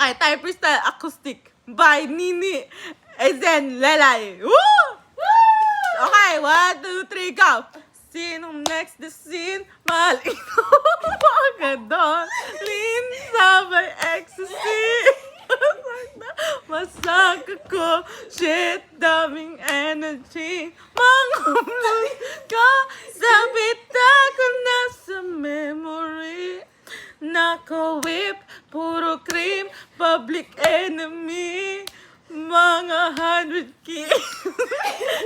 Okay, Thai Freestyle Acoustic by Nini Ezen Lelay. Woo! Okay, 1, 2, 3, go! Sinong next the scene? Mahal ito. Bakit doon? Lean sabay ecstasy. Masak ako. Shit, daming energy. Mangumlog ka. Sabit ako na sa memory. Naka-whip, puro cream, public enemy. Mga 100K.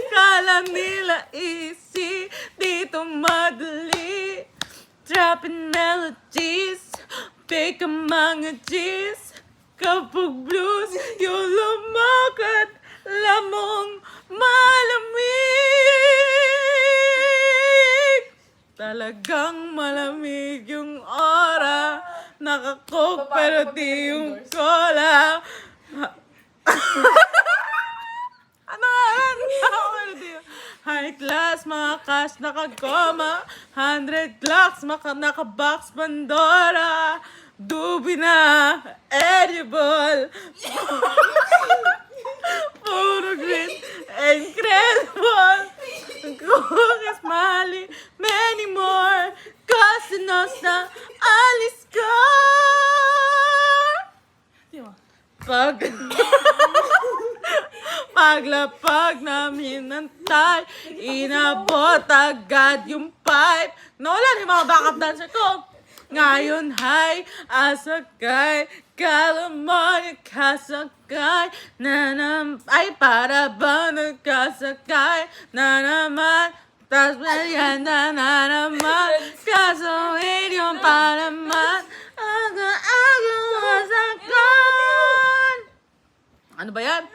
Kala nila easy, dito madali. Dropping melodies, fake ang mga G's. Kapag blues, yung lumakad, lamong malamig. Talagang malamig yung aura. Nakakok pero di yung cola. Ano nga? High class, mga cash nakagoma. 100 clocks, nakabox Pandora. Dubi na, edible. Puro green, incredible. Cookies, Mali, many more. Cosa Nostra, alis ka. Paglapag namin ng tay, inabot agad yung pipe. Nolan, yung mga backup dancer ko. Ngayon, hay, asakay, kalaman, kasakay, ay, para ba nagkasakay, na naman, tas yan, na naman, kasawin yung palaman, aga-aga, masakay. Ano ba yan?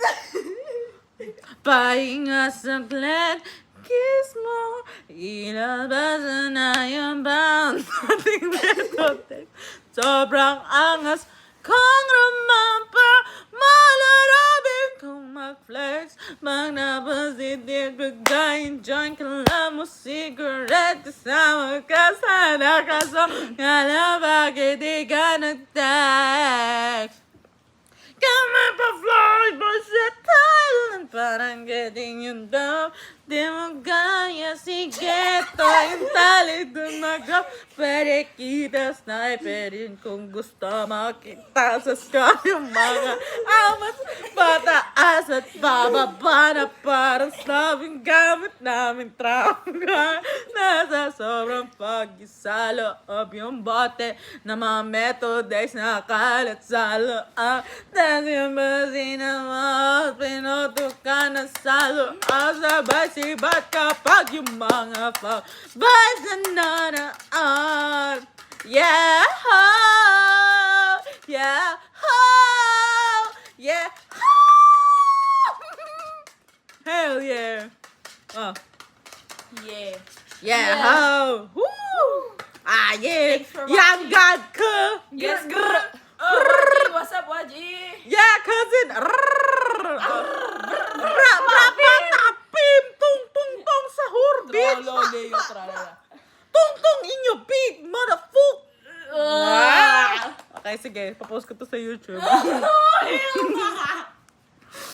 Pahinga saglit, kiss mo, ilabas na yung bound. Ating metotek, sobrang angas kong rumampa, malarabing kong mag-flex. Pag napositive, bagayin dyan ka lang mo cigarette. Kasama ka sana, kaso nga lang bakit di ka nag-text. Come up a fly, but sa Thailand, parang getting you down. Di mo kaya, sige, to yung talid dun mag-up. Pwede kita sniperin kung gusto makita sa sky yung mga amas pataas at bababa na parang sabing gamit namin trangka. Nasa sobrang pag-isa loob yung bote na mga methodes na kalat sa loob. Dahil yung basi na mga pinutukan na sa loob. Sabay sibat kapag yung mga vibes na naan. Yeah, ho! Yeah, ho! Yeah, ho! Hell yeah! Oh. Yeah. Yeah, ho! Woo! Ah, yeah! Thanks for Young watching. God ka! Yes, grr. Oh, Waji, what's up, Waji? Yeah, cousin! Rapatapim! Tung tung tung sahur, bitch! Trollo, Leo, tralala. Tung tung in your beat, motherfucker! Ah! Okay, sige. Papost ko to sa YouTube. Oh, hell,